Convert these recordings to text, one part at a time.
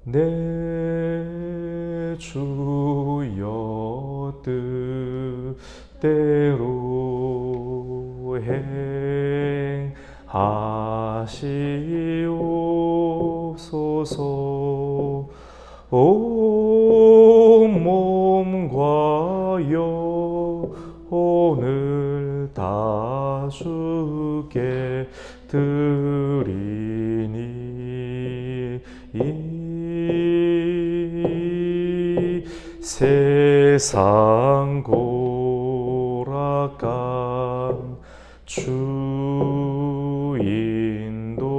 내 주여 뜻대로 행하시옵소서. 온 몸과 영혼을 다 주께 드리니 이 세상 고락간 주 인도하시고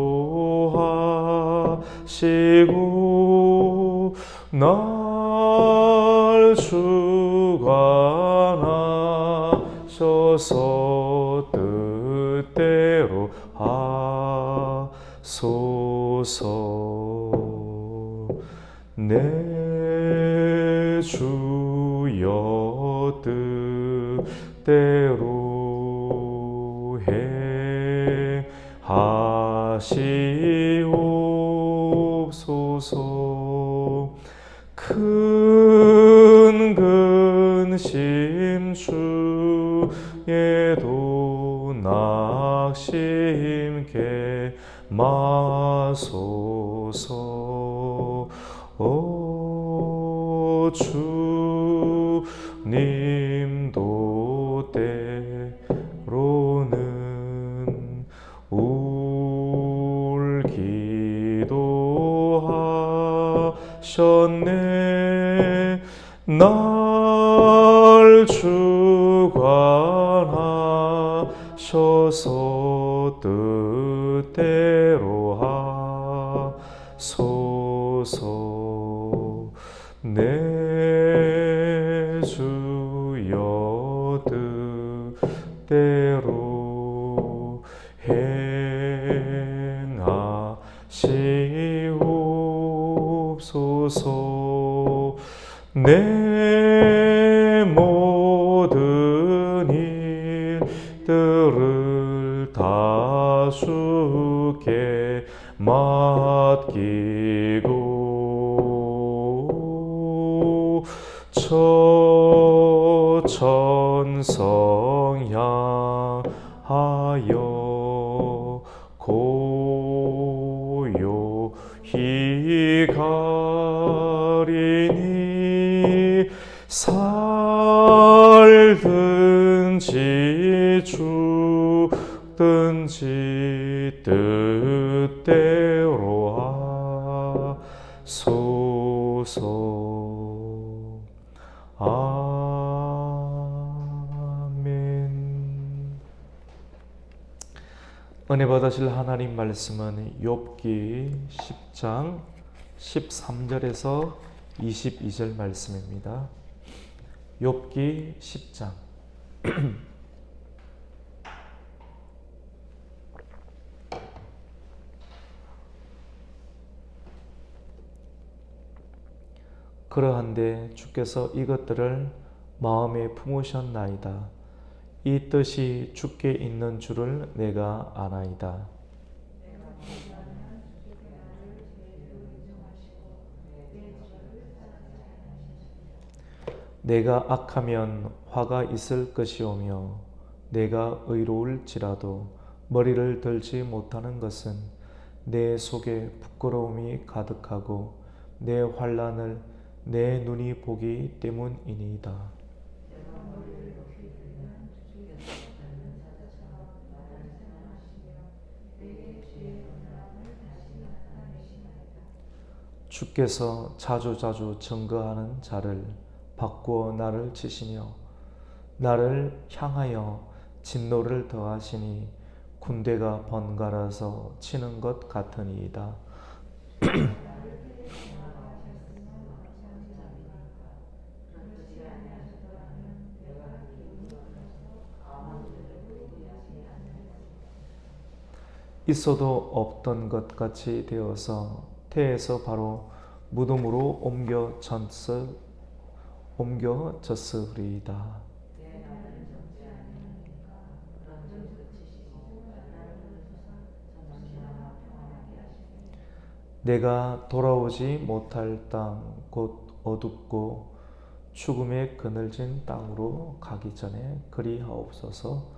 날 주관하셔서 뜻대로 하소서. 내 주여 뜻대로 행하시옵소서. 큰 근심 중에도 낙심케 마소서. 주님도 때로는 울기도 하셨네. 날 주관하셔서 뜻대로 하소서. 내 주여 뜻대로 행하시옵소서. 내 모든 일들을 다 주께 맡기고 저 천성 향하여 고요히 가리니 살든지 죽든지 뜻대로 하소서. 아멘. 은혜 받으실 하나님 말씀은 욥기 10장 13절에서 22절 말씀입니다. 욥기 10장 그러한데 주께서 이것들을 마음에 품으셨나이다. 이 뜻이 주께 있는 줄을 내가 아나이다. 내가 악하면 화가 있을 것이오며 내가 의로울지라도 머리를 들지 못하는 것은 내 속에 부끄러움이 가득하고 내 환난을 내 눈이 보기 때문이니이다. 주께서 자주자주 증거하는 자를 바꾸어 나를 치시며 나를 향하여 진노를 더하시니 군대가 번갈아서 치는 것 같으니이다. 있어도 없던 것 같이 되어서 태에서 바로 무덤으로 옮겨졌으리이다. 내가 돌아오지 못할 땅 곧 어둡고 죽음의 그늘진 땅으로 가기 전에 그리하옵소서.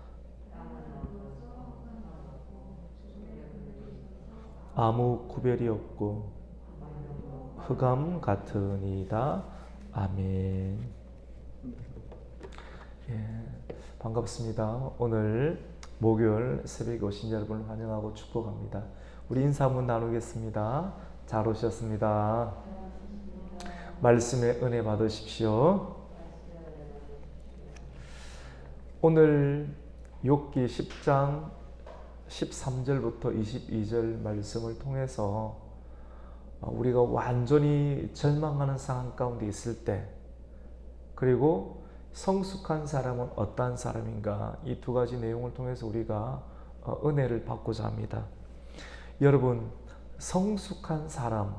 아무 구별이 없고 흑암 같으니이다. 아멘. 예, 반갑습니다. 오늘 목요일 새벽에 오신 여러분을 환영하고 축복합니다. 우리 인사 한번 나누겠습니다. 잘 오셨습니다. 말씀의 은혜 받으십시오. 오늘 욥기 10장 13절부터 22절 말씀을 통해서 우리가 완전히 절망하는 상황 가운데 있을 때, 그리고 성숙한 사람은 어떠한 사람인가, 이 두 가지 내용을 통해서 우리가 은혜를 받고자 합니다. 여러분, 성숙한 사람,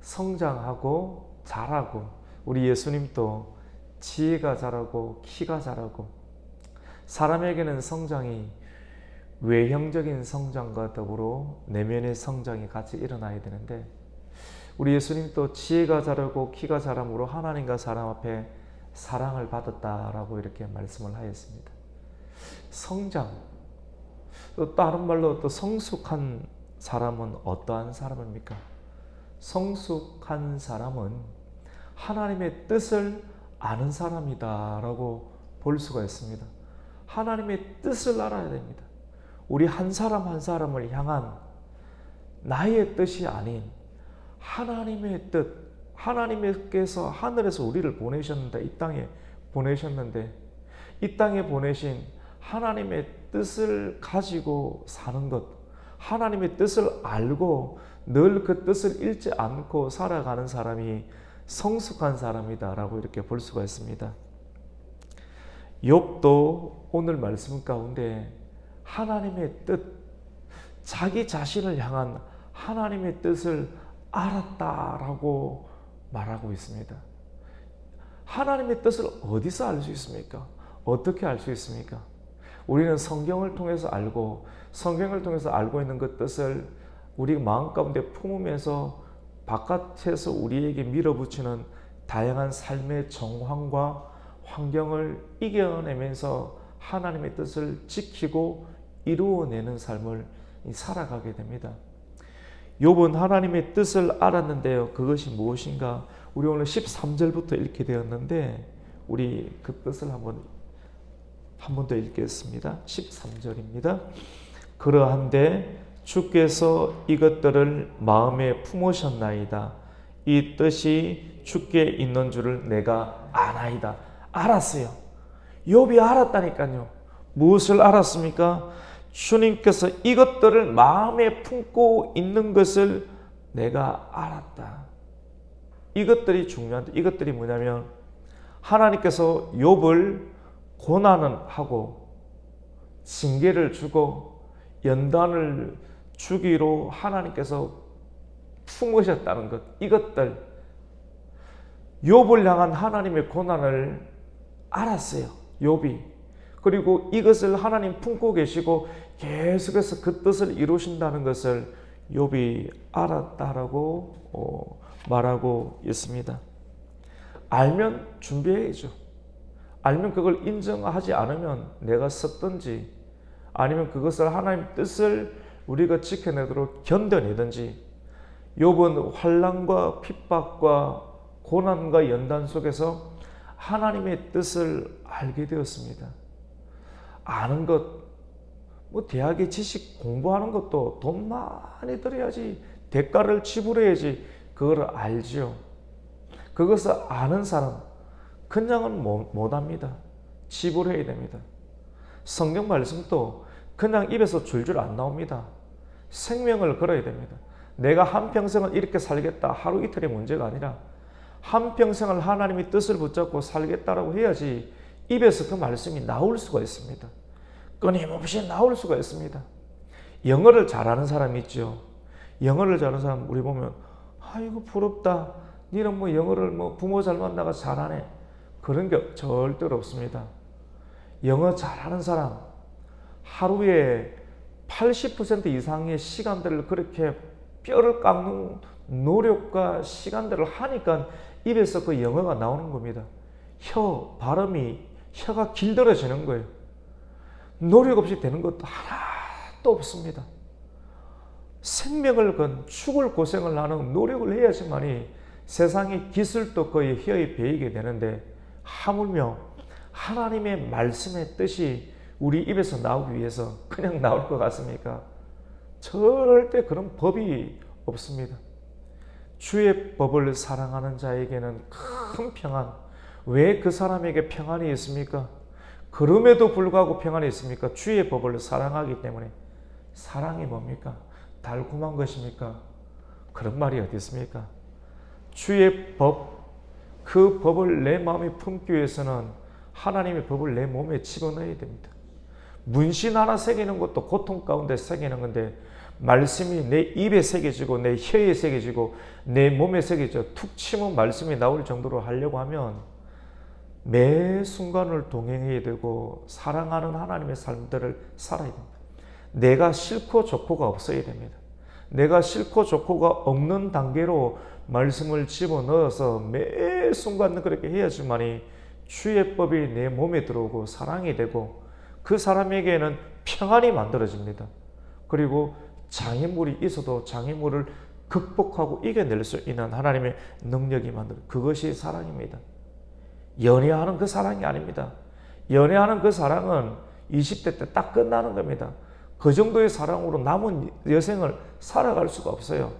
성장하고 자라고, 우리 예수님도 지혜가 자라고 키가 자라고, 사람에게는 성장이 외형적인 성장과 더불어 내면의 성장이 같이 일어나야 되는데, 우리 예수님도 지혜가 자라고 키가 자람으로 하나님과 사람 앞에 사랑을 받았다라고 이렇게 말씀을 하였습니다. 성장, 또 다른 말로 또 성숙한 사람은 어떠한 사람입니까? 성숙한 사람은 하나님의 뜻을 아는 사람이다 라고 볼 수가 있습니다. 하나님의 뜻을 알아야 됩니다. 우리 한 사람 한 사람을 향한 나의 뜻이 아닌 하나님의 뜻, 하나님께서 하늘에서 우리를 보내셨는데, 이 땅에 보내셨는데, 이 땅에 보내신 하나님의 뜻을 가지고 사는 것, 하나님의 뜻을 알고 늘 그 뜻을 잃지 않고 살아가는 사람이 성숙한 사람이다 라고 이렇게 볼 수가 있습니다. 욥도 오늘 말씀 가운데 하나님의 뜻, 자기 자신을 향한 하나님의 뜻을 알았다라고 말하고 있습니다. 하나님의 뜻을 어디서 알 수 있습니까? 어떻게 알 수 있습니까? 우리는 성경을 통해서 알고, 성경을 통해서 알고 있는 그 뜻을 우리 마음 가운데 품으면서 바깥에서 우리에게 밀어붙이는 다양한 삶의 정황과 환경을 이겨내면서 하나님의 뜻을 지키고 이루어내는 삶을 살아가게 됩니다. 욥은 하나님의 뜻을 알았는데요. 그것이 무엇인가? 우리 오늘 13절부터 읽게 되었는데, 우리 그 뜻을 한 번 더 읽겠습니다. 13절입니다. 그러한데 주께서 이것들을 마음에 품으셨나이다. 이 뜻이 주께 있는 줄을 내가 아나이다. 알았어요. 욥이 알았다니까요. 무엇을 알았습니까? 주님께서 이것들을 마음에 품고 있는 것을 내가 알았다. 이것들이 중요한데, 이것들이 뭐냐면 하나님께서 욥을 고난을 하고 징계를 주고 연단을 주기로 하나님께서 품으셨다는 것, 이것들, 욥을 향한 하나님의 고난을 알았어요, 욥이. 그리고 이것을 하나님 품고 계시고 계속해서 그 뜻을 이루신다는 것을 욥이 알았다라고 말하고 있습니다. 알면 준비해야죠. 알면 그걸 인정하지 않으면 내가 섰든지, 아니면 그것을 하나님 뜻을 우리가 지켜내도록 견뎌내든지. 욥은 환난과 핍박과 고난과 연단 속에서 하나님의 뜻을 알게 되었습니다. 아는 것, 대학에 지식 공부하는 것도 돈 많이 들여야지, 대가를 지불해야지 그걸 알지요. 그것을 아는 사람 그냥은 못합니다. 지불해야 됩니다. 성경 말씀도 그냥 입에서 줄줄 안 나옵니다. 생명을 걸어야 됩니다. 내가 한평생을 이렇게 살겠다, 하루 이틀의 문제가 아니라 한평생을 하나님의 뜻을 붙잡고 살겠다라고 해야지 입에서 그 말씀이 나올 수가 있습니다. 끊임없이 나올 수가 있습니다. 영어를 잘하는 사람이 있죠. 영어를 잘하는 사람 우리 보면 아이고 부럽다. 니는 영어를 부모 잘 만나가 잘하네. 그런 게 절대로 없습니다. 영어 잘하는 사람 하루에 80% 이상의 시간들을 그렇게 뼈를 깎는 노력과 시간들을 하니까 입에서 그 영어가 나오는 겁니다. 발음이 혀가 길들어지는 거예요. 노력 없이 되는 것도 하나도 없습니다. 생명을 건 죽을 고생을 하는 노력을 해야지만이 세상의 기술도 거의 혀에 배이게 되는데, 하물며 하나님의 말씀의 뜻이 우리 입에서 나오기 위해서 그냥 나올 것 같습니까? 절대 그런 법이 없습니다. 주의 법을 사랑하는 자에게는 큰 평안. 왜 그 사람에게 평안이 있습니까? 그럼에도 불구하고 평안이 있습니까? 주의 법을 사랑하기 때문에. 사랑이 뭡니까? 달콤한 것입니까? 그런 말이 어디 있습니까? 주의 법, 그 법을 내 마음에 품기 위해서는 하나님의 법을 내 몸에 집어넣어야 됩니다. 문신 하나 새기는 것도 고통 가운데 새기는 건데, 말씀이 내 입에 새겨지고 내 혀에 새겨지고 내 몸에 새겨져 툭 치면 말씀이 나올 정도로 하려고 하면 매 순간을 동행해야 되고 사랑하는 하나님의 삶들을 살아야 됩니다. 내가 싫고 좋고가 없어야 됩니다. 내가 싫고 좋고가 없는 단계로 말씀을 집어넣어서 매 순간 그렇게 해야지만이 주의 법이 내 몸에 들어오고 사랑이 되고 그 사람에게는 평안이 만들어집니다. 그리고 장애물이 있어도 장애물을 극복하고 이겨낼 수 있는 하나님의 능력이 만들어. 그것이 사랑입니다. 연애하는 그 사랑이 아닙니다. 연애하는 그 사랑은 20대 때 딱 끝나는 겁니다. 그 정도의 사랑으로 남은 여생을 살아갈 수가 없어요.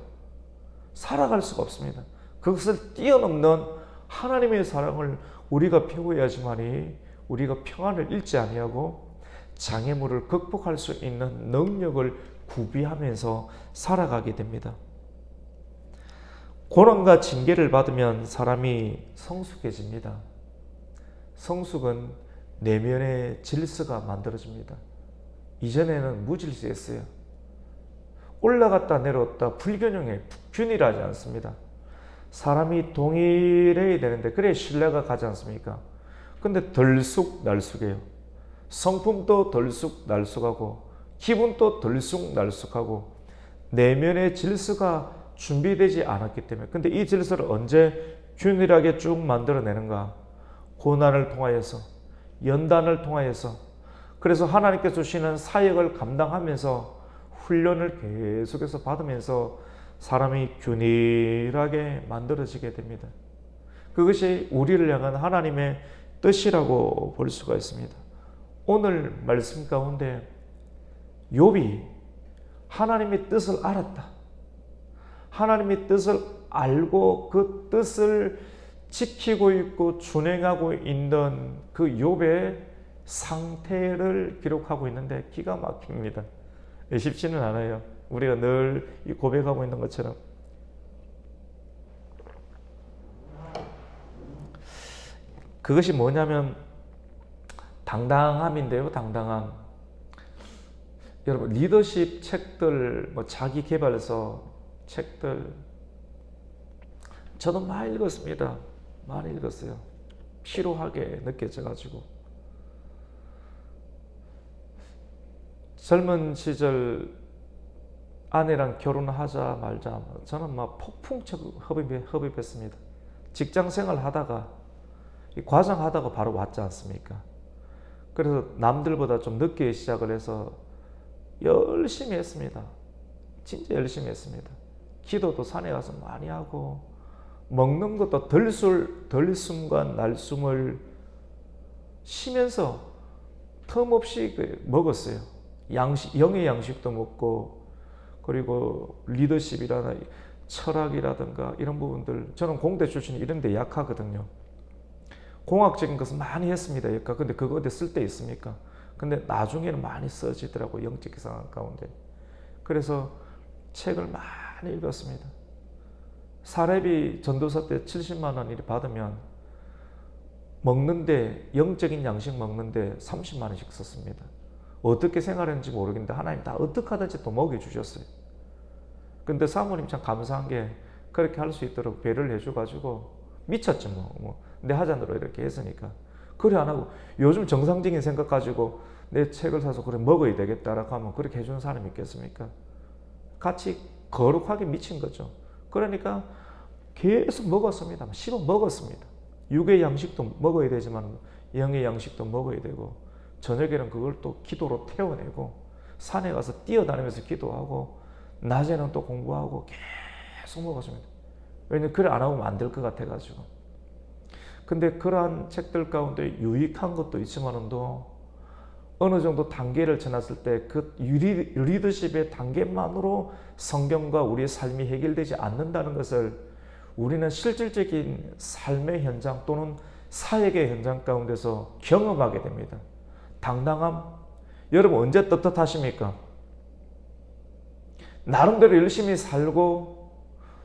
살아갈 수가 없습니다. 그것을 뛰어넘는 하나님의 사랑을 우리가 배워야지만이 우리가 평안을 잃지 아니하고 장애물을 극복할 수 있는 능력을 구비하면서 살아가게 됩니다. 고난과 징계를 받으면 사람이 성숙해집니다. 성숙은 내면의 질서가 만들어집니다. 이전에는 무질서했어요. 올라갔다 내려왔다 불균형해, 균일하지 않습니다. 사람이 동일해야 되는데 그래야 신뢰가 가지 않습니까? 근데 들쑥날쑥해요. 성품도 들쑥날쑥하고 기분도 들쑥날쑥하고 내면의 질서가 준비되지 않았기 때문에. 근데 이 질서를 언제 균일하게 쭉 만들어내는가? 고난을 통하여서, 연단을 통하여서. 그래서 하나님께서 주시는 사역을 감당하면서 훈련을 계속해서 받으면서 사람이 균일하게 만들어지게 됩니다. 그것이 우리를 향한 하나님의 뜻이라고 볼 수가 있습니다. 오늘 말씀 가운데 욥이 하나님의 뜻을 알았다. 하나님의 뜻을 알고 그 뜻을 지키고 있고 준행하고 있는 그 욥의 상태를 기록하고 있는데 기가 막힙니다. 쉽지는 않아요. 우리가 늘 고백하고 있는 것처럼. 그것이 뭐냐면 당당함인데요. 당당함. 여러분 리더십 책들, 자기 개발서 책들 저도 많이 읽었습니다. 많이 읽었어요. 피로하게 느껴져가지고. 젊은 시절 아내랑 결혼하자 말자 저는 막 폭풍적 흡입했습니다. 직장 생활 하다가 과장 하다가 바로 왔지 않습니까? 그래서 남들보다 좀 늦게 시작을 해서 열심히 했습니다. 진짜 열심히 했습니다. 기도도 산에 가서 많이 하고 먹는 것도 들숨과 날숨을 쉬면서 틈없이 먹었어요. 영의 양식도 먹고, 그리고 리더십이라나 철학이라든가 이런 부분들, 저는 공대 출신이 이런 데 약하거든요. 공학적인 것은 많이 했습니다. 근데 그거 어디 쓸 데 있습니까? 근데 나중에는 많이 써지더라고요. 영적 상황 가운데. 그래서 책을 많이 읽었습니다. 사례비 전도사 때 70만 원 이렇게 받으면 먹는데, 영적인 양식 먹는데 30만 원씩 썼습니다. 어떻게 생활했는지 모르겠는데 하나님 다 어떻게 하든지 또 먹여주셨어요. 근데 사모님 참 감사한 게 그렇게 할 수 있도록 배려를 해줘가지고 미쳤지 내 하자대로 이렇게 했으니까. 그래 안 하고 요즘 정상적인 생각 가지고 내 책을 사서 그래 먹어야 되겠다라고 하면 그렇게 해주는 사람이 있겠습니까? 같이 거룩하게 미친 거죠. 그러니까 계속 먹었습니다. 씹어 먹었습니다. 육의 양식도 먹어야 되지만 영의 양식도 먹어야 되고, 저녁에는 그걸 또 기도로 태워내고, 산에 가서 뛰어다니면서 기도하고, 낮에는 또 공부하고 계속 먹었습니다. 왜냐면 그래 안 하면 안 될 것 같아가지고. 근데 그러한 책들 가운데 유익한 것도 있지만도 어느 정도 단계를 지났을 때 그 리더십의 단계만으로 성경과 우리의 삶이 해결되지 않는다는 것을 우리는 실질적인 삶의 현장 또는 사역의 현장 가운데서 경험하게 됩니다. 당당함. 여러분 언제 떳떳하십니까? 나름대로 열심히 살고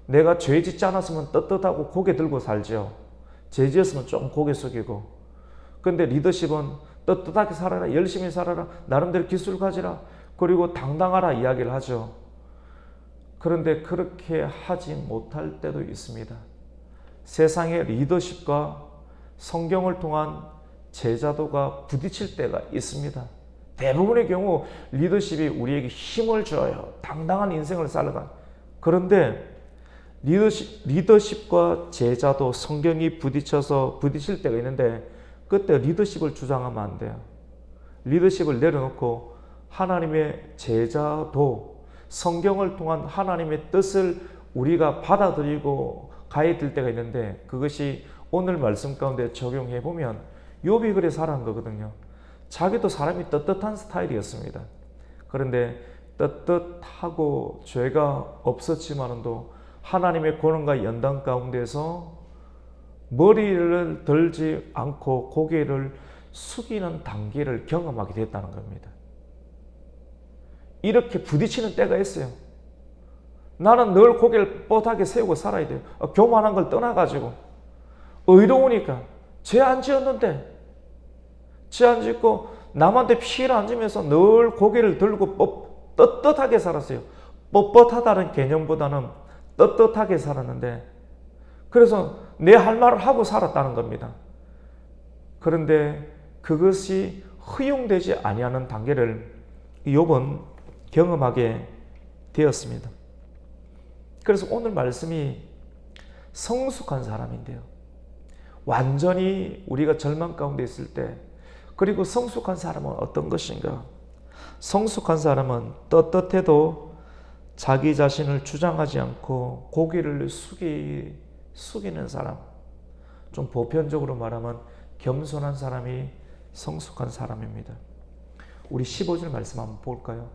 내가 죄 짓지 않았으면 떳떳하고 고개 들고 살죠. 죄 지었으면 좀 고개 숙이고. 근데 리더십은 떳떳하게 살아라, 열심히 살아라, 나름대로 기술 가지라, 그리고 당당하라 이야기를 하죠. 그런데 그렇게 하지 못할 때도 있습니다. 세상의 리더십과 성경을 통한 제자도가 부딪힐 때가 있습니다. 대부분의 경우 리더십이 우리에게 힘을 줘요. 당당한 인생을 살아가. 그런데 리더십과 제자도 성경이 부딪힐 때가 있는데 그때 리더십을 주장하면 안 돼요. 리더십을 내려놓고 하나님의 제자도 성경을 통한 하나님의 뜻을 우리가 받아들이고 가야 될 때가 있는데, 그것이 오늘 말씀 가운데 적용해 보면 욥이 그래 살아간 거거든요. 자기도 사람이 떳떳한 스타일이었습니다. 그런데 떳떳하고 죄가 없었지만도 하나님의 권한과 연단 가운데서 머리를 들지 않고 고개를 숙이는 단계를 경험하게 됐다는 겁니다. 이렇게 부딪히는 때가 있어요. 나는 늘 고개를 뻣하게 세우고 살아야 돼요. 교만한 걸 떠나가지고 의로우니까. 죄 안 지었는데, 죄 안 짓고 남한테 피해를 안 주면서 늘 고개를 들고 떳떳하게 살았어요. 뻣뻣하다는 개념보다는 떳떳하게 살았는데, 그래서 내 할 말을 하고 살았다는 겁니다. 그런데 그것이 허용되지 아니하는 단계를 욥은 경험하게 되었습니다. 그래서 오늘 말씀이 성숙한 사람인데요. 완전히 우리가 절망 가운데 있을 때, 그리고 성숙한 사람은 어떤 것인가? 성숙한 사람은 떳떳해도 자기 자신을 주장하지 않고 고개를 숙이는 사람. 좀 보편적으로 말하면 겸손한 사람이 성숙한 사람입니다. 우리 15절 말씀 한번 볼까요?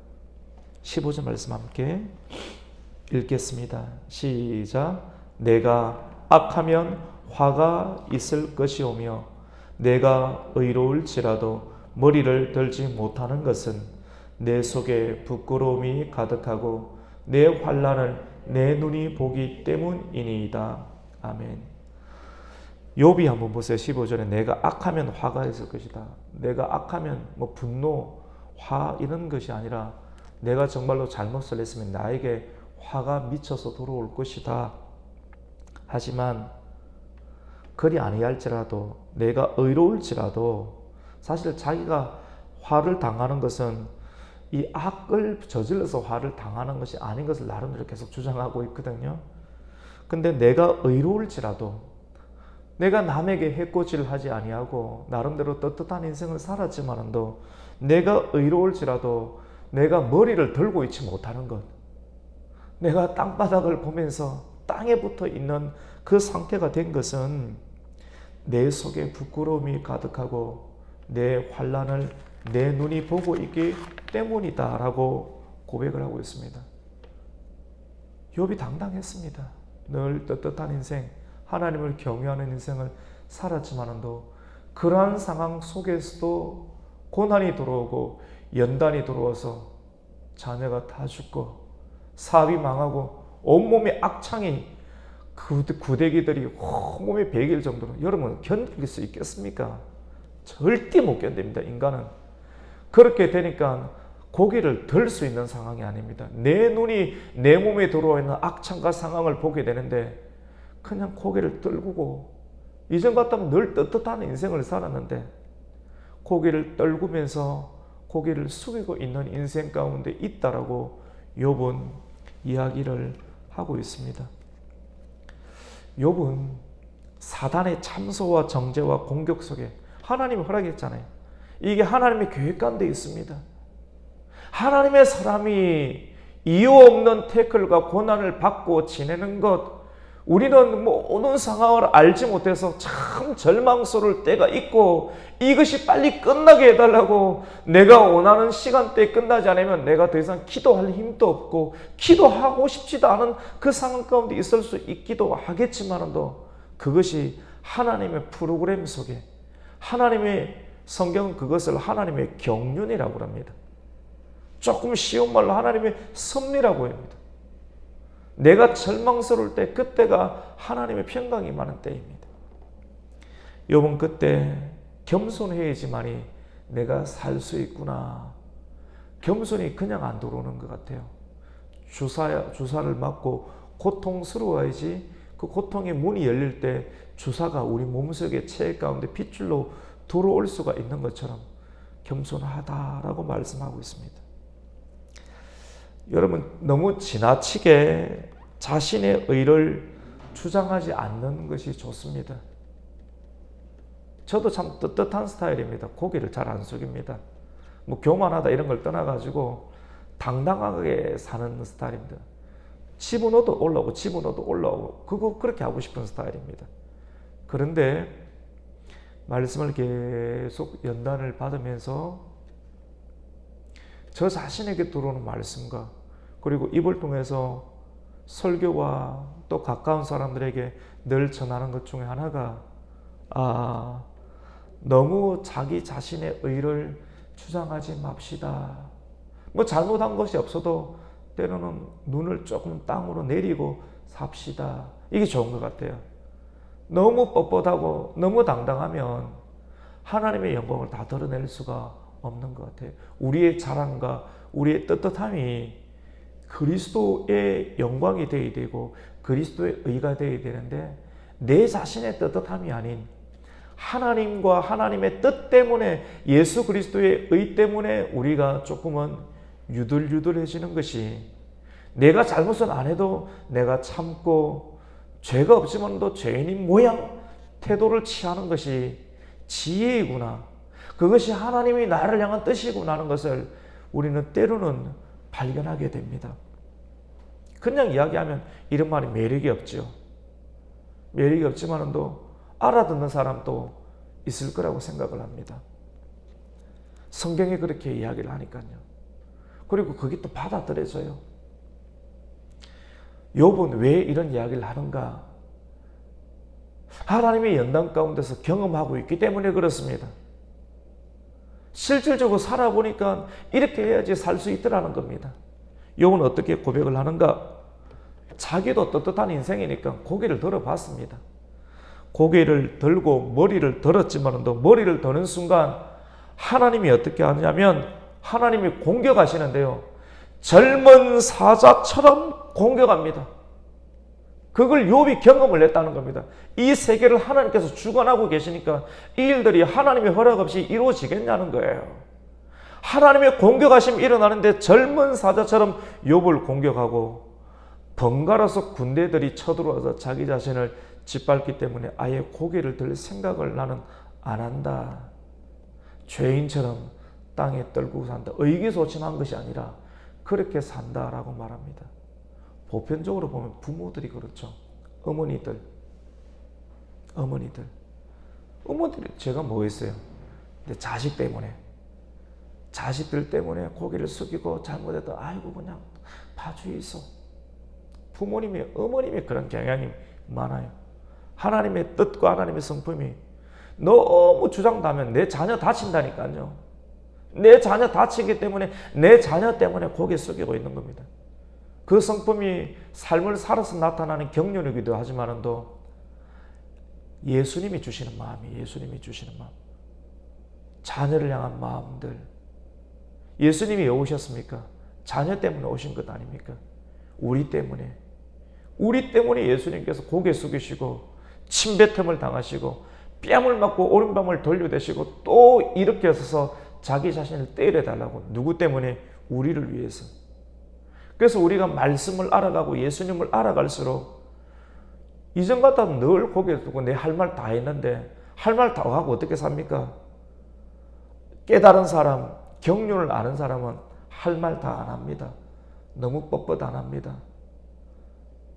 15절 말씀 함께 읽겠습니다. 시작. 내가 악하면 화가 있을 것이오며 내가 의로울지라도 머리를 들지 못하는 것은 내 속에 부끄러움이 가득하고 내 환난을 내 눈이 보기 때문이니이다. 아멘. 욥이 한번 보세요. 15절에 내가 악하면 화가 있을 것이다. 내가 악하면 분노, 화 이런 것이 아니라 내가 정말로 잘못을 했으면 나에게 화가 미쳐서 들어올 것이다. 하지만 그리 아니할지라도, 내가 의로울지라도, 사실 자기가 화를 당하는 것은 이 악을 저질러서 화를 당하는 것이 아닌 것을 나름대로 계속 주장하고 있거든요. 근데 내가 의로울지라도, 내가 남에게 해코지를 하지 아니하고 나름대로 떳떳한 인생을 살았지만도 내가 의로울지라도 내가 머리를 들고 있지 못하는 것, 내가 땅바닥을 보면서 땅에 붙어 있는 그 상태가 된 것은 내 속에 부끄러움이 가득하고 내 환난을 내 눈이 보고 있기 때문이다 라고 고백을 하고 있습니다. 욥이 당당했습니다. 늘 떳떳한 인생, 하나님을 경외하는 인생을 살았지만도 그러한 상황 속에서도 고난이 들어오고 연단이 들어와서 자녀가 다 죽고 사업이 망하고 온몸에 악창이 구데기들이 온몸에 베길 정도로, 여러분 견딜 수 있겠습니까? 절대 못 견딥니다. 인간은. 그렇게 되니까 고개를 들 수 있는 상황이 아닙니다. 내 눈이 내 몸에 들어와 있는 악창과 상황을 보게 되는데 그냥 고개를 떨구고, 이전 같다면 늘 떳떳한 인생을 살았는데 고개를 떨구면서 고개를 숙이고 있는 인생 가운데 있다라고 욥은 이야기를 하고 있습니다. 욥은 사단의 참소와 정죄와 공격 속에 하나님이 허락했잖아요. 이게 하나님의 계획 가운데 있습니다. 하나님의 사람이 이유 없는 태클과 고난을 받고 지내는 것, 우리는 모든 상황을 알지 못해서 참 절망스러울 때가 있고, 이것이 빨리 끝나게 해달라고, 내가 원하는 시간대에 끝나지 않으면 내가 더 이상 기도할 힘도 없고 기도하고 싶지도 않은 그 상황 가운데 있을 수 있기도 하겠지만도, 그것이 하나님의 프로그램 속에, 하나님의 성경은 그것을 하나님의 경륜이라고 합니다. 조금 쉬운 말로 하나님의 섭리라고 합니다. 내가 절망스러울 때, 그때가 하나님의 평강이 많은 때입니다. 욥은 그때 겸손해야지만이 내가 살 수 있구나. 겸손이 그냥 안 들어오는 것 같아요. 주사를 맞고 고통스러워야지 그 고통의 문이 열릴 때 주사가 우리 몸속의 체액 가운데 핏줄로 들어올 수가 있는 것처럼 겸손하다라고 말씀하고 있습니다. 여러분, 너무 지나치게 자신의 의를 주장하지 않는 것이 좋습니다. 저도 참 떳떳한 스타일입니다. 고개를 잘 안 숙입니다. 교만하다 이런 걸 떠나가지고 당당하게 사는 스타일입니다. 집어넣어도 올라오고 집어넣어도 올라오고, 그거 그렇게 하고 싶은 스타일입니다. 그런데 말씀을 계속 연단을 받으면서 저 자신에게 들어오는 말씀과, 그리고 입을 통해서 설교와 또 가까운 사람들에게 늘 전하는 것 중에 하나가, 너무 자기 자신의 의를 주장하지 맙시다. 잘못한 것이 없어도 때로는 눈을 조금 땅으로 내리고 삽시다. 이게 좋은 것 같아요. 너무 뻣뻣하고 너무 당당하면 하나님의 영광을 다 드러낼 수가 없는 것 같아요. 우리의 자랑과 우리의 떳떳함이 그리스도의 영광이 되어야 되고 그리스도의 의가 되어야 되는데, 내 자신의 떳떳함이 아닌 하나님과 하나님의 뜻 때문에, 예수 그리스도의 의 때문에 우리가 조금은 유들유들해지는 것이, 내가 잘못은 안 해도 내가 참고 죄가 없지만도 죄인인 모양 태도를 취하는 것이 지혜이구나, 그것이 하나님이 나를 향한 뜻이구나 하는 것을 우리는 때로는 발견하게 됩니다. 그냥 이야기하면 이런 말이 매력이 없죠. 매력이 없지만도 알아듣는 사람도 있을 거라고 생각을 합니다. 성경이 그렇게 이야기를 하니까요. 그리고 그게 또 받아들여져요. 욥은 왜 이런 이야기를 하는가? 하나님의 연단 가운데서 경험하고 있기 때문에 그렇습니다. 실질적으로 살아보니까 이렇게 해야지 살 수 있더라는 겁니다. 욥은 어떻게 고백을 하는가? 자기도 떳떳한 인생이니까 고개를 들어봤습니다. 고개를 들고 머리를 들었지만도 머리를 드는 순간 하나님이 어떻게 하냐면 하나님이 공격하시는데요. 젊은 사자처럼 공격합니다. 그걸 욥이 경험을 했다는 겁니다. 이 세계를 하나님께서 주관하고 계시니까 이 일들이 하나님의 허락 없이 이루어지겠냐는 거예요. 하나님의 공격하심이 일어나는데 젊은 사자처럼 욥을 공격하고, 번갈아서 군대들이 쳐들어와서 자기 자신을 짓밟기 때문에 아예 고개를 들 생각을 나는 안 한다. 죄인처럼 땅에 떨고 산다. 의기소침한 것이 아니라 그렇게 산다라고 말합니다. 보편적으로 보면 부모들이 그렇죠. 어머니들 제가 뭐 했어요? 근데 자식들 때문에 고개를 숙이고 잘못해도 아이고 그냥 봐주에 있어. 어머님이 그런 경향이 많아요. 하나님의 뜻과 하나님의 성품이 너무 주장하면 내 자녀 다친다니까요. 내 자녀 다치기 때문에 내 자녀 때문에 고개 숙이고 있는 겁니다. 그 성품이 삶을 살아서 나타나는 경륜이기도 하지만도 예수님이 주시는 마음, 자녀를 향한 마음들. 예수님이 왜 오셨습니까? 자녀 때문에 오신 것 아닙니까? 우리 때문에 예수님께서 고개 숙이시고 침뱉음을 당하시고 뺨을 맞고 오른밤을 돌려대시고 또 일으켜서서 자기 자신을 때려달라고. 누구 때문에? 우리를 위해서. 그래서 우리가 말씀을 알아가고 예수님을 알아갈수록 이전 같아도 늘 고개 두고 내 할 말 다 했는데 할 말 다 하고 어떻게 삽니까? 깨달은 사람, 경륜을 아는 사람은 할 말 다 안 합니다. 너무 뻣뻣 안 합니다.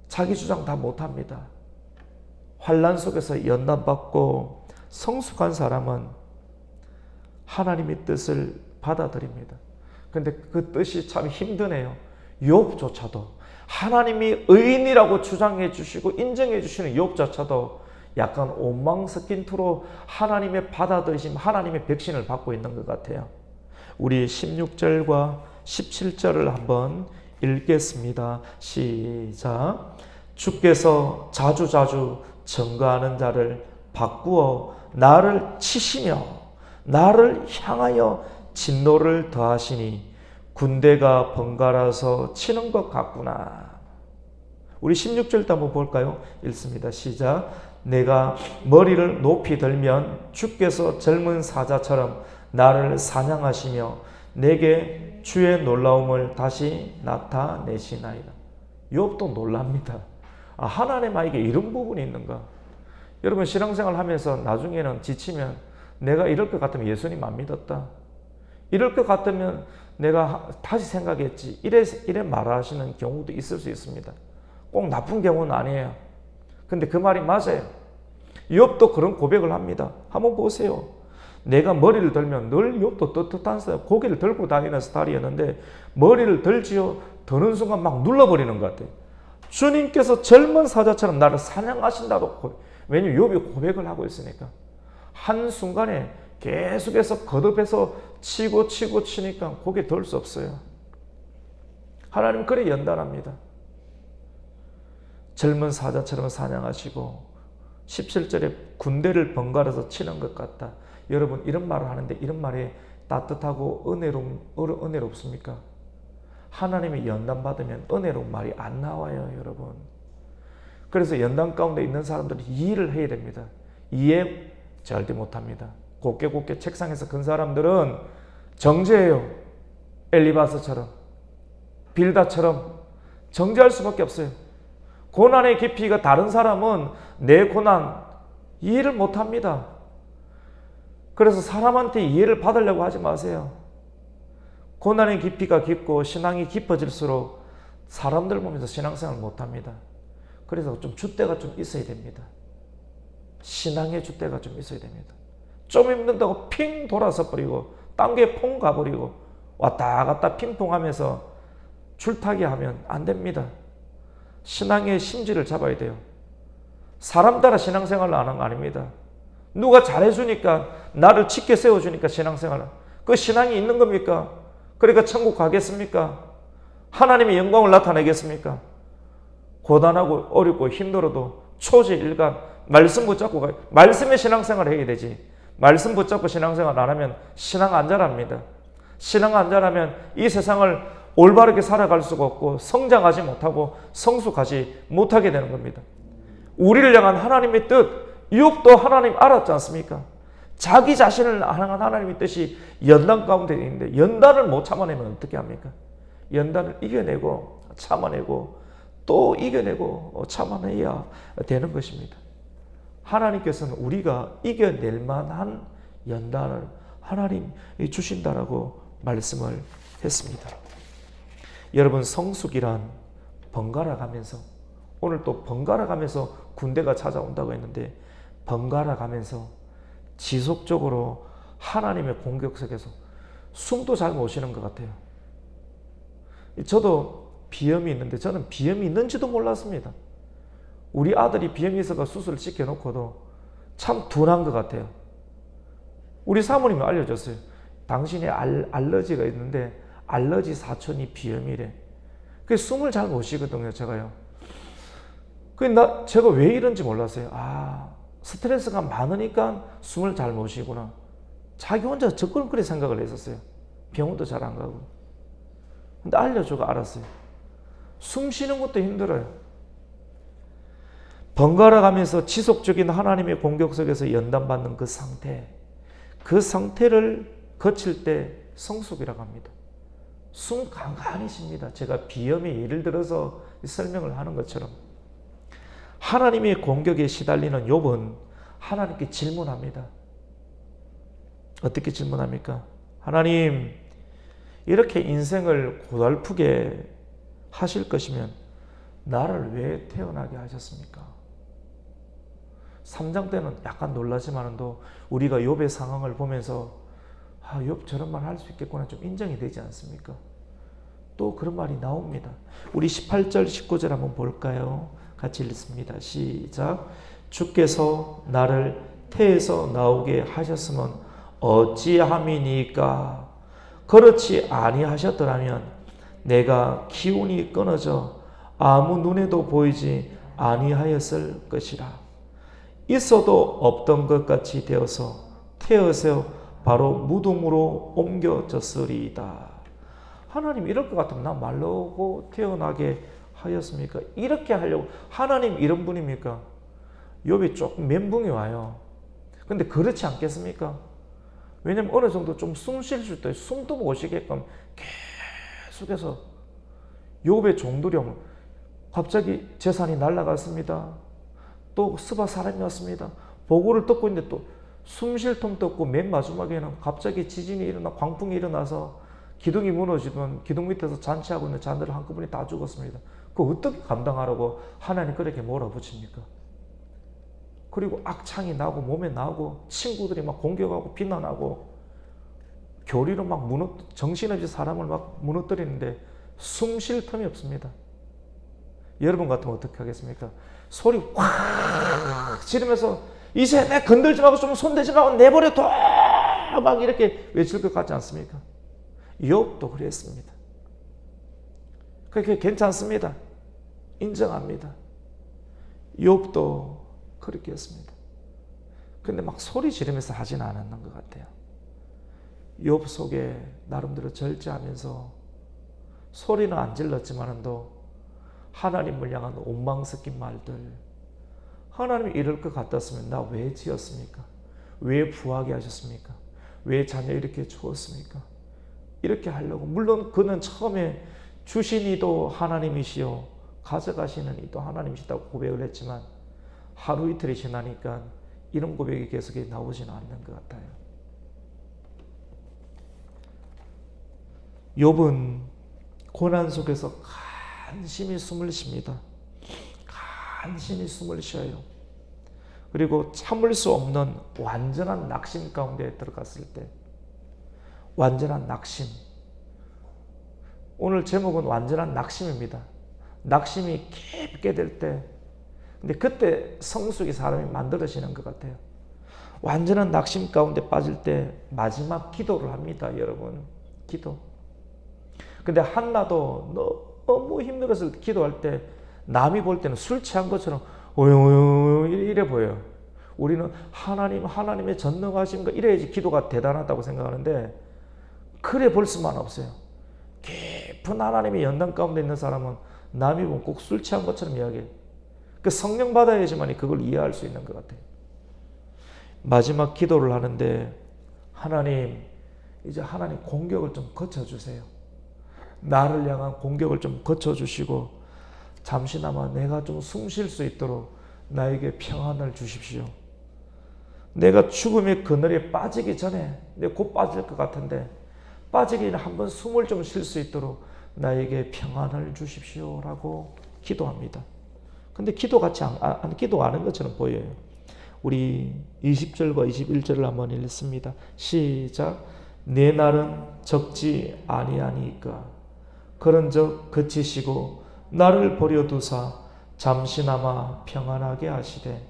자기 주장 다 못합니다. 환난 속에서 연단받고 성숙한 사람은 하나님의 뜻을 받아들입니다. 근데 그 뜻이 참 힘드네요. 욥조차도 하나님이 의인이라고 주장해 주시고 인정해 주시는 욥조차도 약간 원망 섞인 투로 하나님의 받아들이심, 하나님의 백신을 받고 있는 것 같아요. 우리 16절과 17절을 한번 읽겠습니다. 시작. 주께서 자주자주 증거하는 자를 바꾸어 나를 치시며 나를 향하여 진노를 더하시니 군대가 번갈아서 치는 것 같구나. 우리 16절도 한번 볼까요? 읽습니다. 시작. 내가 머리를 높이 들면 주께서 젊은 사자처럼 나를 사냥하시며 내게 주의 놀라움을 다시 나타내시나이다. 욥도 놀랍니다. 하나님에게 이런 부분이 있는가? 여러분 신앙생활 하면서 나중에는 지치면 내가 이럴 것 같으면 예수님 안 믿었다. 이럴 것 같으면 내가 다시 생각했지. 이래 말하시는 경우도 있을 수 있습니다. 꼭 나쁜 경우는 아니에요. 근데 그 말이 맞아요. 욥도 그런 고백을 합니다. 한번 보세요. 내가 머리를 들면 늘 욥도 떳떳한 사람, 고개를 들고 다니는 스타일이었는데 머리를 들지요. 드는 순간 막 눌러버리는 것 같아요. 주님께서 젊은 사자처럼 나를 사냥하신다고. 왜냐면 욥이 고백을 하고 있으니까. 한순간에 계속해서 거듭해서 치고 치니까 고개 들 수 없어요. 하나님 그래 연단합니다. 젊은 사자처럼 사냥하시고 17절에 군대를 번갈아서 치는 것 같다. 여러분 이런 말을 하는데 이런 말이 따뜻하고 은혜롭습니까? 하나님이 연단 받으면 은혜로운 말이 안 나와요, 여러분. 그래서 연단 가운데 있는 사람들은 이해를 해야 됩니다. 이해 절대 못합니다. 곱게 책상에서 근 사람들은 정죄해요. 엘리바스처럼 빌다처럼 정죄할 수밖에 없어요. 고난의 깊이가 다른 사람은 내 고난 이해를 못합니다. 그래서 사람한테 이해를 받으려고 하지 마세요. 고난의 깊이가 깊고 신앙이 깊어질수록 사람들 보면서 신앙생활을 못합니다. 그래서 좀 줏대가 좀 있어야 됩니다. 신앙의 줏대가 좀 있어야 됩니다. 좀 힘든다고 핑 돌아서 버리고 딴 게 퐁 가버리고 왔다 갔다 핑퐁하면서 줄타기 하면 안 됩니다. 신앙의 심지를 잡아야 돼요. 사람 따라 신앙생활을 안 하는 거 아닙니다. 누가 잘해주니까 나를 짙게 세워주니까 신앙생활을. 그 신앙이 있는 겁니까? 그러니까 천국 가겠습니까? 하나님의 영광을 나타내겠습니까? 고단하고 어렵고 힘들어도 초지일간 말씀 붙잡고 가요. 말씀의 신앙생활을 해야 되지. 말씀 붙잡고 신앙생활 안 하면 신앙 안 자랍니다. 신앙 안 자라면 이 세상을 올바르게 살아갈 수가 없고 성장하지 못하고 성숙하지 못하게 되는 겁니다. 우리를 향한 하나님의 뜻, 욥도 하나님 알았지 않습니까? 자기 자신을 향한 하나님의 뜻이 연단 가운데 있는데 연단을 못 참아내면 어떻게 합니까? 연단을 이겨내고 참아내고 또 이겨내고 참아내야 되는 것입니다. 하나님께서는 우리가 이겨낼 만한 연단을 하나님이 주신다라고 말씀을 했습니다. 여러분 성숙이란 번갈아 가면서 오늘 또 번갈아 가면서 군대가 찾아온다고 했는데 번갈아 가면서 지속적으로 하나님의 공격 속에서 숨도 잘 못 쉬는 것 같아요. 저도 비염이 있는데 저는 비염이 있는지도 몰랐습니다. 우리 아들이 비염이 있어서 수술을 시켜놓고도 참 둔한 것 같아요. 우리 사모님이 알려줬어요. 당신이 알러지가 있는데 알러지 사촌이 비염이래. 그 숨을 잘 못 쉬거든요, 제가요. 제가 왜 이런지 몰랐어요. 스트레스가 많으니까 숨을 잘 못 쉬구나. 자기 혼자 적극적으로 생각을 했었어요. 병원도 잘 안 가고. 근데 알려주고 알았어요. 숨 쉬는 것도 힘들어요. 번갈아 가면서 지속적인 하나님의 공격 속에서 연단받는 그 상태를 거칠 때 성숙이라고 합니다. 숨 간간히 쉽니다. 제가 비염의 예를 들어서 설명을 하는 것처럼 하나님의 공격에 시달리는 욥은 하나님께 질문합니다. 어떻게 질문합니까? 하나님, 이렇게 인생을 고달프게 하실 것이면 나를 왜 태어나게 하셨습니까? 3장 때는 약간 놀라지만도 우리가 욥의 상황을 보면서 욥 저런 말 할 수 있겠구나 좀 인정이 되지 않습니까? 또 그런 말이 나옵니다. 우리 18절 19절 한번 볼까요? 같이 읽습니다. 시작. 주께서 나를 태에서 나오게 하셨으면 어찌함이니까? 그렇지 아니하셨더라면 내가 기운이 끊어져 아무 눈에도 보이지 아니하였을 것이라. 있어도 없던 것 같이 되어서 태어서 바로 무덤으로 옮겨졌으리이다. 하나님 이럴 것 같으면 나 말로고 태어나게 하였습니까? 이렇게 하려고 하나님 이런 분입니까? 욥이 조금 멘붕이 와요. 근데 그렇지 않겠습니까? 왜냐면 어느 정도 좀 숨 쉴 수 있다. 숨도 못 쉬게끔 계속해서 욥의 종들이 갑자기 재산이 날아갔습니다. 또 스바 사람이 왔습니다. 보고를 듣고 있는데 또 숨 쉴 틈도 없고 맨 마지막에는 갑자기 지진이 일어나 광풍이 일어나서 기둥이 무너지던 기둥 밑에서 잔치하고 있는 자들을 한꺼번에 다 죽었습니다. 그거 어떻게 감당하라고 하나님 그렇게 몰아붙입니까? 그리고 악창이 나고 몸에 나고 친구들이 막 공격하고 비난하고 교리로 막 정신없이 사람을 막 무너뜨리는데 숨 쉴 틈이 없습니다. 여러분 같으면 어떻게 하겠습니까? 소리 확 지르면서 이제 내 건들지 말고 좀 손대지 말고 내버려 둬! 막 이렇게 외칠 것 같지 않습니까? 욥도 그랬습니다. 그게 괜찮습니다. 인정합니다. 욥도 그렇게 했습니다. 근데 막 소리 지르면서 하진 않았는 것 같아요. 욥 속에 나름대로 절제하면서 소리는 안 질렀지만도 하나님을 향한 원망 섞인 말들, 하나님이 이럴 것 같았으면 나 왜 지었습니까? 왜 부하게 하셨습니까? 왜 자녀 이렇게 주었습니까? 이렇게 하려고, 물론 그는 처음에 주신 이도 하나님이시요 가져가시는 이도 하나님이시다고 고백을 했지만 하루 이틀이 지나니까 이런 고백이 계속 나오지는 않는 것 같아요. 욥은 고난 속에서 간신히 숨을 쉽니다. 간신히 숨을 쉬어요. 그리고 참을 수 없는 완전한 낙심 가운데 들어갔을 때, 완전한 낙심. 오늘 제목은 완전한 낙심입니다. 낙심이 깊게 될 때, 근데 그때 성숙이 사람이 만들어지는 것 같아요. 완전한 낙심 가운데 빠질 때 마지막 기도를 합니다, 여러분. 기도. 근데 한나도 너무 힘들어서 기도할 때 남이 볼 때는 술 취한 것처럼 이래 보여요. 우리는 하나님의 전능하심과 이래야지 기도가 대단하다고 생각하는데 그래 볼 수만 없어요. 깊은 하나님의 연단 가운데 있는 사람은 남이 보면 꼭 술 취한 것처럼 이야기해요. 그 성령 받아야지만 그걸 이해할 수 있는 것 같아요. 마지막 기도를 하는데 하나님, 이제 하나님 공격을 좀 거쳐주세요. 나를 향한 공격을 좀 거쳐주시고 잠시나마 내가 좀 숨 쉴 수 있도록 나에게 평안을 주십시오. 내가 죽음의 그늘에 빠지기 전에, 내가 곧 빠질 것 같은데 빠지기 전에 한번 숨을 좀 쉴 수 있도록 나에게 평안을 주십시오 라고 기도합니다. 근데 기도같이 안 기도하는 것처럼 보여요. 우리 20절과 21절을 한번 읽습니다. 시작. 내 날은 적지 아니하니까 그런즉 그치시고 나를 버려두사 잠시나마 평안하게 하시되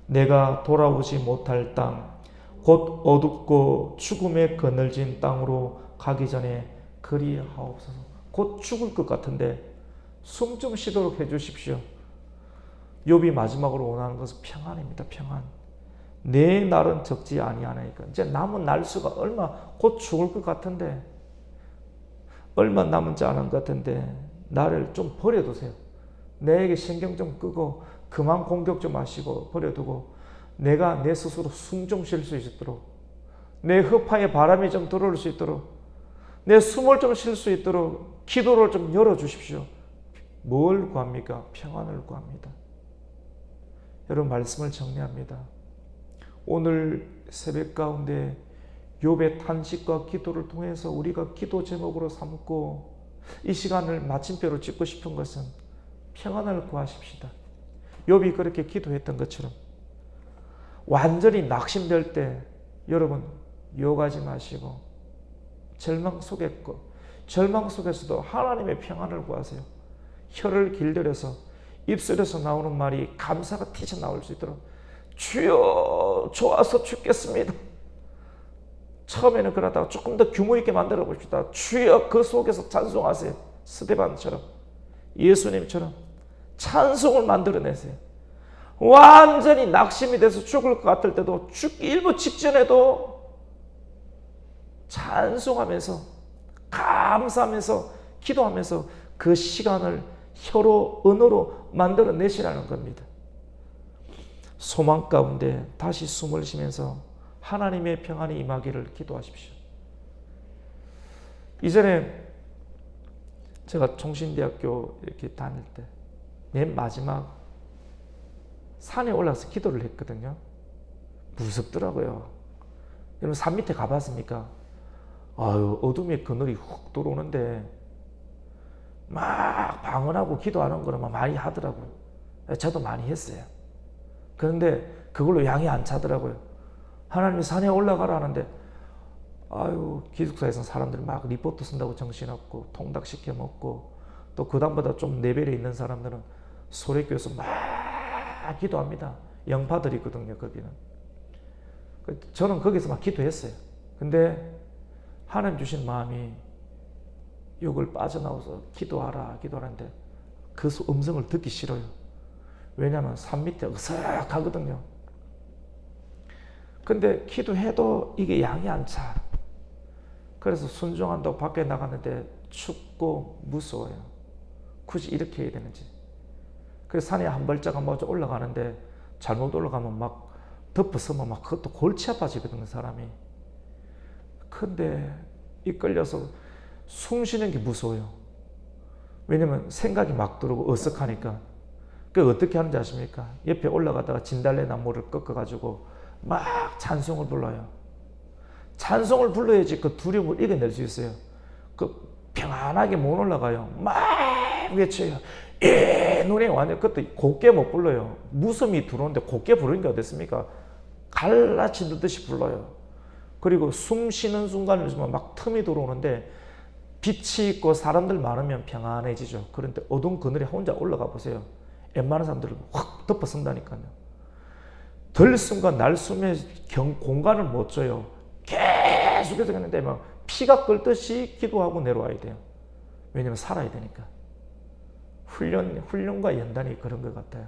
내가 돌아오지 못할 땅 곧 어둡고 죽음에 그늘진 땅으로 가기 전에 그리하옵소서. 곧 죽을 것 같은데 숨 좀 쉬도록 해주십시오. 욥이 마지막으로 원하는 것은 평안입니다. 평안. 내 날은 적지 아니하니까 이제 남은 날수가 얼마, 곧 죽을 것 같은데 얼마 남지 않은 것 같은데 나를 좀 버려두세요. 내게 신경 좀 끄고 그만 공격 좀 하시고 버려두고 내가 내 스스로 숨 좀 쉴 수 있도록 내 허파에 바람이 좀 들어올 수 있도록 내 숨을 좀 쉴 수 있도록 기도를 좀 열어주십시오. 뭘 구합니까? 평안을 구합니다. 여러분, 말씀을 정리합니다. 오늘 새벽 가운데 욥의 탄식과 기도를 통해서 우리가 기도 제목으로 삼고 이 시간을 마침표로 찍고 싶은 것은 평안을 구하십시다. 욥이 그렇게 기도했던 것처럼 완전히 낙심될 때 여러분 욕하지 마시고 절망 속에서도 하나님의 평안을 구하세요. 혀를 길들여서 입술에서 나오는 말이 감사가 튀어나올 수 있도록 주여 좋아서 죽겠습니다. 처음에는 그러다가 조금 더 규모 있게 만들어 봅시다. 주여, 그 속에서 찬송하세요. 스데반처럼, 예수님처럼 찬송을 만들어내세요. 완전히 낙심이 돼서 죽을 것 같을 때도 죽기 일부 직전에도 찬송하면서 감사하면서 기도하면서 그 시간을 혀로 언어로 만들어내시라는 겁니다. 소망 가운데 다시 숨을 쉬면서 하나님의 평안이 임하기를 기도하십시오. 이전에 제가 총신대학교 이렇게 다닐 때 맨 마지막 산에 올라가서 기도를 했거든요. 무섭더라고요. 여러분 산 밑에 가봤습니까? 아유, 어둠의 그늘이 훅 들어오는데 막 방언하고 기도하는 거는 많이 하더라고요. 저도 많이 했어요. 그런데 그걸로 양이 안 차더라고요. 하나님이 산에 올라가라 하는데 아유, 기숙사에서 사람들이 막 리포트 쓴다고 정신없고 통닭시켜 먹고 또 그 다음보다 좀 레벨이 있는 사람들은 소래교에서 막 기도합니다. 영파들이거든요, 거기는. 저는 거기서 막 기도했어요. 근데 하나님 주신 마음이 욕을 빠져나와서 기도하라는데 그 음성을 듣기 싫어요. 왜냐하면 산 밑에 으슥하거든요. 근데 기도해도 이게 양이 안 차. 그래서 순종한다고 밖에 나갔는데 춥고 무서워요. 굳이 이렇게 해야 되는지. 그래서 산에 한 발짝 한 발짝 올라가는데 잘못 올라가면 막 덮어서면 막 그것도 골치 아파지거든요, 사람이. 근데 이끌려서 숨 쉬는 게 무서워요. 왜냐면 생각이 막 들어오고 어색하니까. 그 어떻게 하는지 아십니까? 옆에 올라가다가 진달래 나무를 꺾어가지고 막 찬송을 불러요. 찬송을 불러야지 그 두려움을 이겨낼 수 있어요. 그 평안하게 못 올라가요. 막 외쳐요. 눈에 완전 그것도 곱게 못 불러요. 무서움이 들어오는데 곱게 부르는 게 어땠습니까? 갈라치는 듯이 불러요. 그리고 숨 쉬는 순간을 주면 막 틈이 들어오는데 빛이 있고 사람들 많으면 평안해지죠. 그런데 어두운 그늘에 혼자 올라가 보세요. 웬만한 사람들은 확 덮어쓴다니까요. 들숨과 날숨의 공간을 못 줘요. 계속해서 했는데 막 피가 끓듯이 기도하고 내려와야 돼요. 왜냐면 살아야 되니까. 훈련과 연단이 그런 것 같아요.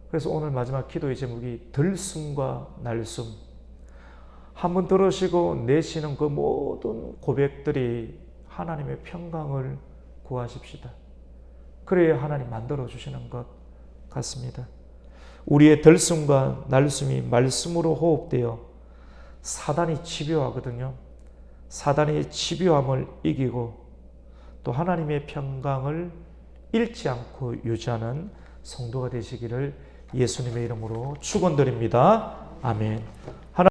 그래서 오늘 마지막 기도의 제목이 들숨과 날숨. 한번 들으시고 내쉬는 그 모든 고백들이 하나님의 평강을 구하십시다. 그래야 하나님 만들어 주시는 것 같습니다. 우리의 들숨과 날숨이 말씀으로 호흡되어 사단이 집요하거든요. 사단의 집요함을 이기고 또 하나님의 평강을 잃지 않고 유지하는 성도가 되시기를 예수님의 이름으로 축원드립니다. 아멘.